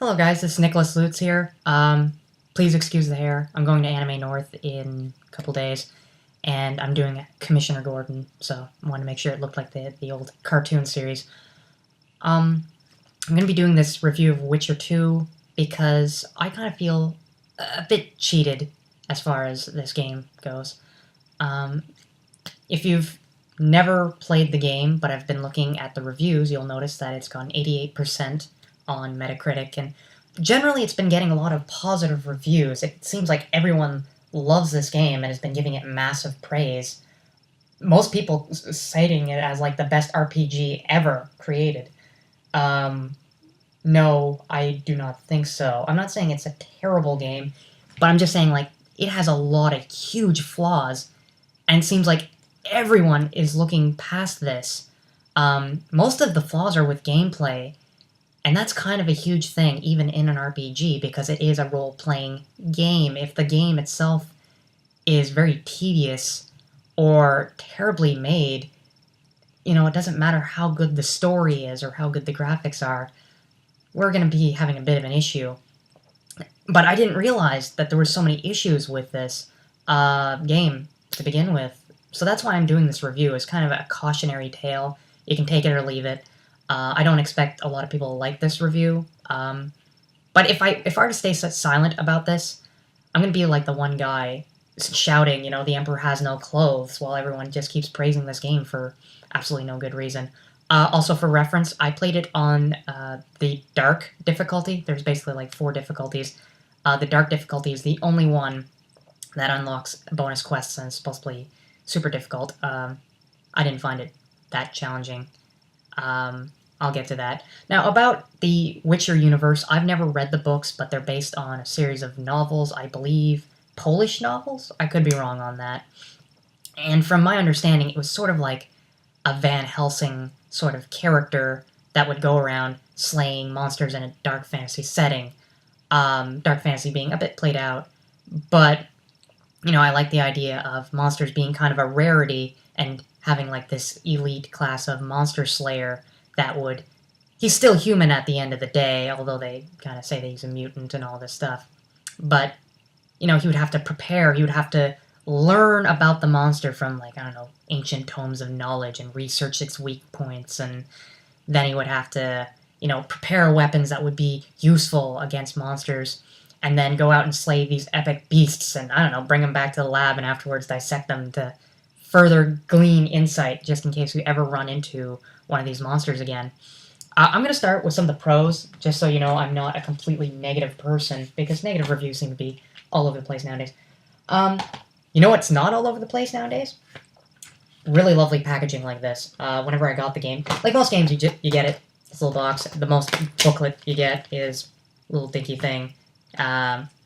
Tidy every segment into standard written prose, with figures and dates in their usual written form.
Hello guys, this is Nicholas Lutz here. Please excuse the hair. I'm going to Anime North in a couple days, and I'm doing Commissioner Gordon, so I wanted to make sure it looked like the old cartoon series. I'm going to be doing this review of Witcher 2 because I kind of feel a bit cheated as far as this game goes. If you've never played the game, but have been looking at the reviews, you'll notice that it's gotten 88% on Metacritic, and generally it's been getting a lot of positive reviews. It seems like everyone loves this game and has been giving it massive praise. Most people citing it as like the best RPG ever created. No, I do not think so. I'm not saying it's a terrible game, but I'm just saying like it has a lot of huge flaws, and it seems like everyone is looking past this. Most of the flaws are with gameplay, and that's kind of a huge thing, even in an RPG, because it is a role-playing game. If the game itself is very tedious or terribly made, it doesn't matter how good the story is or how good the graphics are, we're going to be having a bit of an issue. But I didn't realize that there were so many issues with this game to begin with. So that's why I'm doing this review. It's kind of a cautionary tale. You can take it or leave it. I don't expect a lot of people to like this review, but if I were to stay silent about this, I'm going to be like the one guy shouting, the Emperor has no clothes, while everyone just keeps praising this game for absolutely no good reason. Also, for reference, I played it on the Dark difficulty. There's basically like 4 difficulties. The Dark difficulty is the only one that unlocks bonus quests and is supposed to be super difficult. I didn't find it that challenging. I'll get to that. Now, about the Witcher universe, I've never read the books, but they're based on a series of novels, I believe. Polish novels? I could be wrong on that. And from my understanding, it was sort of like a Van Helsing sort of character that would go around slaying monsters in a dark fantasy setting. Dark fantasy being a bit played out, but, I like the idea of monsters being kind of a rarity and having like this elite class of monster slayer that would... He's still human at the end of the day, although they kind of say that he's a mutant and all this stuff. But, he would have to prepare, he would have to learn about the monster from, like, I don't know, ancient tomes of knowledge and research its weak points, and then he would have to, prepare weapons that would be useful against monsters, and then go out and slay these epic beasts, and, I don't know, bring them back to the lab and afterwards dissect them to further glean insight, just in case we ever run into one of these monsters again. I'm going to start with some of the pros, just so you know I'm not a completely negative person, because negative reviews seem to be all over the place nowadays. You know what's not all over the place nowadays? Really lovely packaging like this. Whenever I got the game, like most games, you get it, this little box. The most booklet you get is a little dinky thing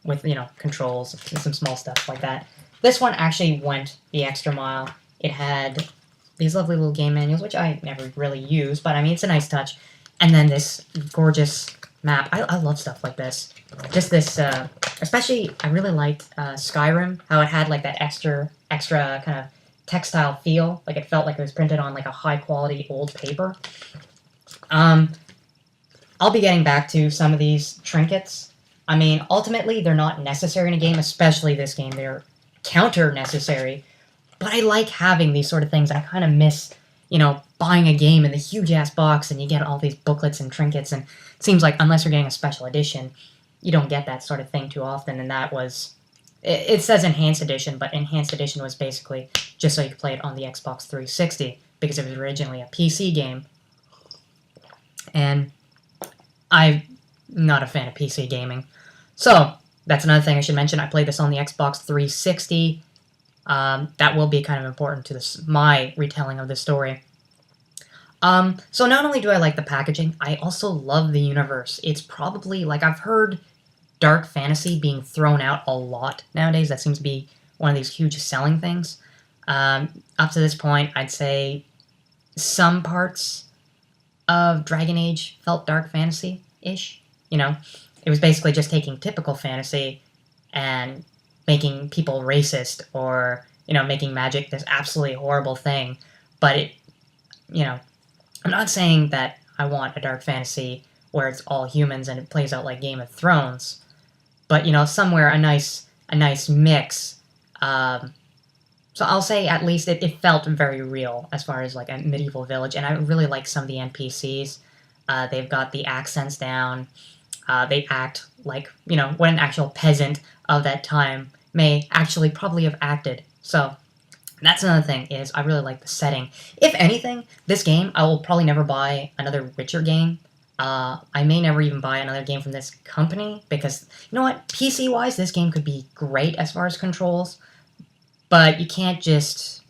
with, controls and some small stuff like that. This one actually went the extra mile. It had these lovely little game manuals, which I never really use, but I mean, it's a nice touch. And then this gorgeous map. I love stuff like this. Just this, especially, I really liked Skyrim, how it had like that extra kind of textile feel. Like it felt like it was printed on like a high quality old paper. I'll be getting back to some of these trinkets. I mean, ultimately, they're not necessary in a game, especially this game. They're counter-necessary, but I like having these sort of things. I kind of miss, buying a game in the huge-ass box and you get all these booklets and trinkets, and it seems like unless you're getting a special edition, you don't get that sort of thing too often, and that was... It says Enhanced Edition, but Enhanced Edition was basically just so you could play it on the Xbox 360, because it was originally a PC game, and I'm not a fan of PC gaming. So, that's another thing I should mention. I played this on the Xbox 360. That will be kind of important to my retelling of the story. So not only do I like the packaging, I also love the universe. It's probably, like, I've heard dark fantasy being thrown out a lot nowadays. That seems to be one of these huge selling things. Up to this point, I'd say some parts of Dragon Age felt dark fantasy-ish. It was basically just taking typical fantasy and making people racist, or, making magic this absolutely horrible thing. But I'm not saying that I want a dark fantasy where it's all humans and it plays out like Game of Thrones. But you know, somewhere a nice mix. So I'll say at least it felt very real as far as like a medieval village, and I really like some of the NPCs. They've got the accents down. They act like, you know, what an actual peasant of that time may actually probably have acted. So that's another thing, is I really like the setting. If anything, this game, I will probably never buy another Witcher game. I may never even buy another game from this company, because, you know what, PC-wise, this game could be great as far as controls, but you can't just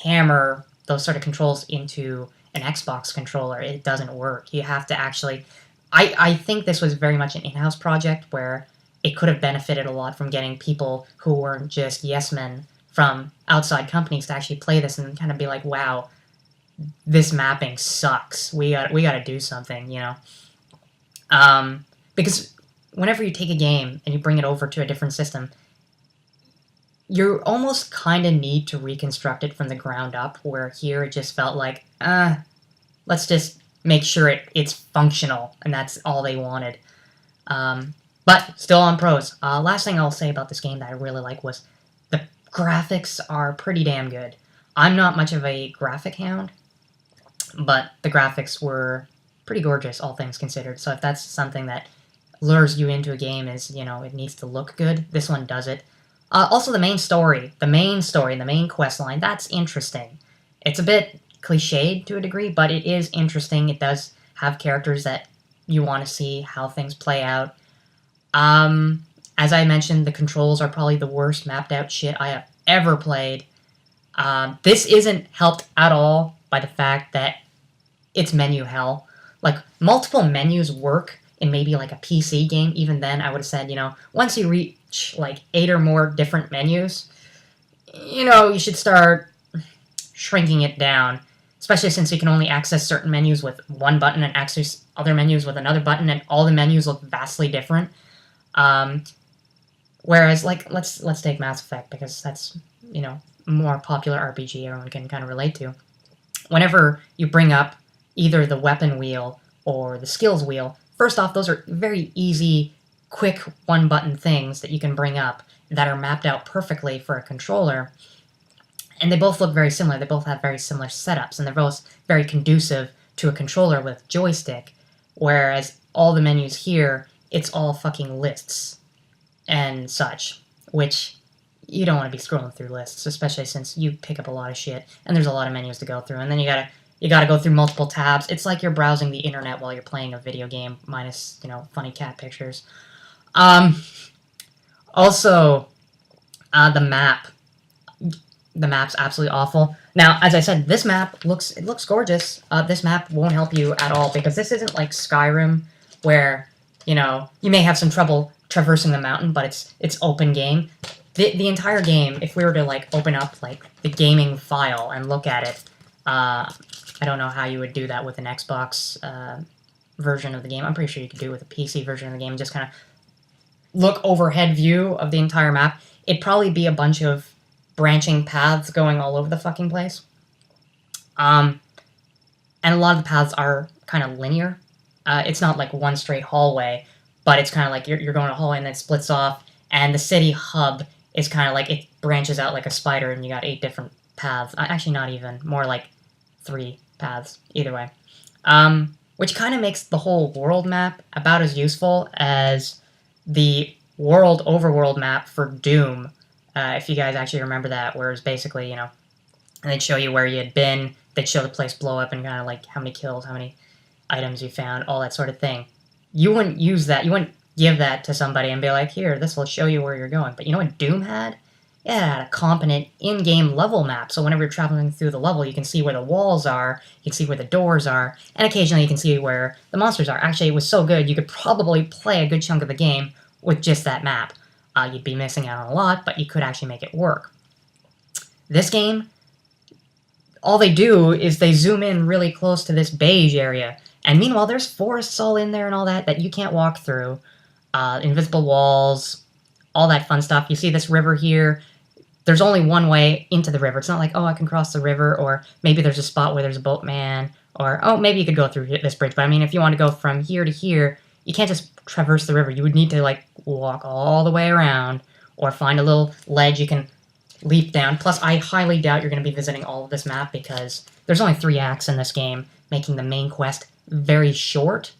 hammer those sort of controls into an Xbox controller. It doesn't work. You have to actually... I think this was very much an in-house project where it could have benefited a lot from getting people who weren't just yes-men from outside companies to actually play this and kind of be like, wow, this mapping sucks. We got to do something, you know? Because whenever you take a game and you bring it over to a different system, you almost kind of need to reconstruct it from the ground up, where here it just felt like, let's just make sure it's functional, and that's all they wanted. But still on pros. Last thing I'll say about this game that I really like was the graphics are pretty damn good. I'm not much of a graphic hound, but the graphics were pretty gorgeous, all things considered. So if that's something that lures you into a game, is, you know, it needs to look good, this one does it. Also, the main story, the main quest line, that's interesting. It's a bit cliched to a degree, but it is interesting. It does have characters that you want to see how things play out. As I mentioned, the controls are probably the worst mapped out shit I have ever played. This isn't helped at all by the fact that it's menu hell. Like, multiple menus work in maybe like a PC game. Even then, I would have said, you know, once you reach like 8 or more different menus, you know, you should start shrinking it down. Especially since you can only access certain menus with one button and access other menus with another button, and all the menus look vastly different. Whereas, like, let's take Mass Effect, because that's, you know, more popular RPG everyone can kind of relate to. Whenever you bring up either the weapon wheel or the skills wheel, first off, those are very easy, quick one-button things that you can bring up that are mapped out perfectly for a controller. And they both look very similar. They both have very similar setups, and they're both very conducive to a controller with joystick, whereas all the menus here, it's all fucking lists and such, which you don't want to be scrolling through lists, especially since you pick up a lot of shit, and there's a lot of menus to go through, and then you gotta go through multiple tabs. It's like you're browsing the internet while you're playing a video game, minus, you know, funny cat pictures. Also, the map. The map's absolutely awful. Now, as I said, this map looks gorgeous. This map won't help you at all, because this isn't like Skyrim, where, you know, you may have some trouble traversing the mountain, but it's open game. The entire game, if we were to like open up like the gaming file and look at it, I don't know how you would do that with an Xbox version of the game. I'm pretty sure you could do it with a PC version of the game. Just kind of look overhead view of the entire map. It'd probably be a bunch of branching paths going all over the fucking place. And a lot of the paths are kind of linear. It's not like one straight hallway, but it's kind of like you're going a hallway and then it splits off, and the city hub is kind of like, it branches out like a spider, and you got 8 different paths. Actually, not even. More like 3 paths, either way. Which kind of makes the whole world map about as useful as the overworld map for Doom. If you guys actually remember that, where it's basically, you know, they'd show you where you had been, they'd show the place blow up, and kind of like how many kills, how many items you found, all that sort of thing. You wouldn't use that, you wouldn't give that to somebody and be like, here, this will show you where you're going. But you know what Doom had? It had a competent in-game level map, so whenever you're traveling through the level, you can see where the walls are, you can see where the doors are, and occasionally you can see where the monsters are. Actually, it was so good, you could probably play a good chunk of the game with just that map. You'd be missing out on a lot, but you could actually make it work. This game, all they do is they zoom in really close to this beige area, and meanwhile there's forests all in there and all that you can't walk through. Invisible walls, all that fun stuff. You see this river here. There's only one way into the river. It's not like, oh, I can cross the river, or maybe there's a spot where there's a boatman, Or, oh, maybe you could go through this bridge, but I mean, if you want to go from here to here, you can't just traverse the river. You would need to, like, walk all the way around, or find a little ledge you can leap down. Plus, I highly doubt you're going to be visiting all of this map, because there's only 3 acts in this game, making the main quest very short,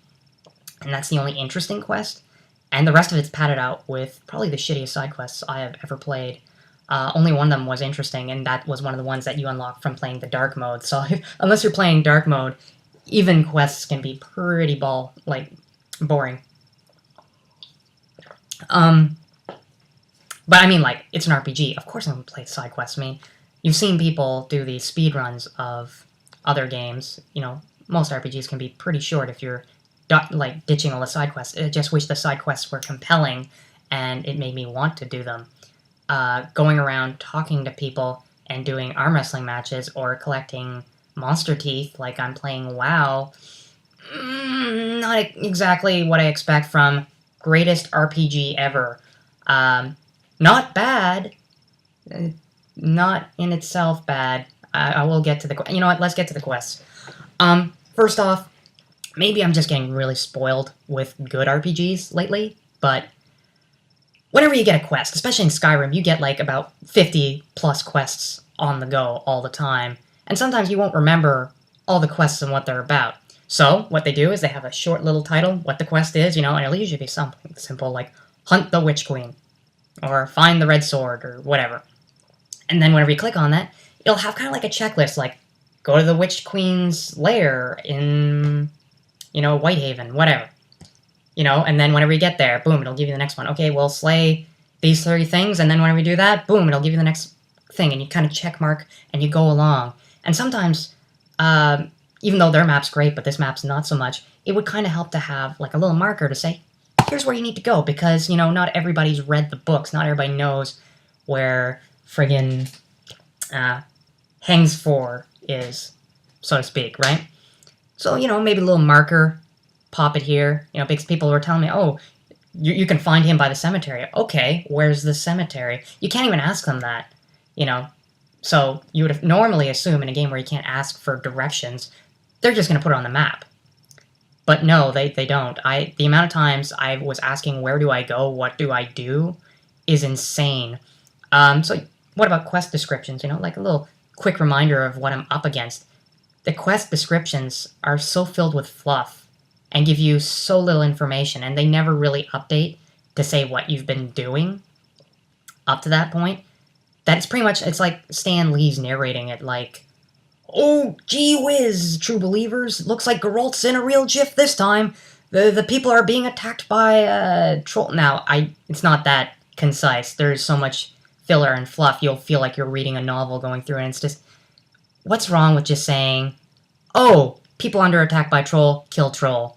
and that's the only interesting quest. And the rest of it's padded out with probably the shittiest side quests I have ever played. Only one of them was interesting, and that was one of the ones that you unlocked from playing the dark mode. So unless you're playing dark mode, even quests can be pretty boring. But I mean, like, it's an RPG. Of course I'm going to play side quests. I mean, you've seen people do these speed runs of other games. You know, most RPGs can be pretty short if you're, like, ditching all the side quests. I just wish the side quests were compelling, and it made me want to do them. Going around talking to people and doing arm wrestling matches or collecting monster teeth like I'm playing WoW, not exactly what I expect from greatest RPG ever. Not bad. Not in itself bad. I will get to the... You know what? Let's get to the quests. First off, maybe I'm just getting really spoiled with good RPGs lately, but whenever you get a quest, especially in Skyrim, you get like about 50 plus quests on the go all the time, and sometimes you won't remember all the quests and what they're about. So what they do is they have a short little title, what the quest is, you know, and it'll usually be something simple like Hunt the Witch Queen, or Find the Red Sword, or whatever. And then whenever you click on that, it'll have kind of like a checklist, like, go to the Witch Queen's lair in, you know, Whitehaven, whatever. You know, and then whenever you get there, boom, it'll give you the next one. Okay, well, slay these 3 things, and then whenever you do that, boom, it'll give you the next thing, and you kind of check mark, and you go along. And sometimes, even though their map's great, but this map's not so much, it would kind of help to have, like, a little marker to say, here's where you need to go, because, you know, not everybody's read the books, not everybody knows where friggin' Hangs 4 is, so to speak, right? So, you know, maybe a little marker, pop it here, you know, because people were telling me, oh, you can find him by the cemetery. Okay, where's the cemetery? You can't even ask them that, you know. So you would normally assume in a game where you can't ask for directions, they're just going to put it on the map. But no, they don't. The amount of times I was asking, where do I go, what do I do, is insane. So what about quest descriptions? You know, like a little quick reminder of what I'm up against. The quest descriptions are so filled with fluff and give you so little information, and they never really update to say what you've been doing up to that point, that it's pretty much, it's like Stan Lee's narrating it like, oh, gee whiz, true believers, looks like Geralt's in a real jiff this time. The people are being attacked by a troll. Now, it's not that concise. There's so much filler and fluff, you'll feel like you're reading a novel going through, and it's just, what's wrong with just saying, oh, people under attack by troll, kill troll.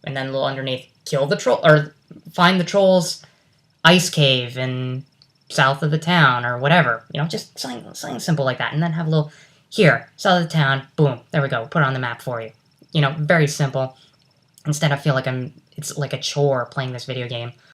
And then a little underneath, kill the troll, or find the troll's ice cave in south of the town, or whatever. You know, just something simple like that. And then have a little, here, south of the town, boom, there we go, put it on the map for you. You know, very simple. Instead, I feel like it's like a chore playing this video game.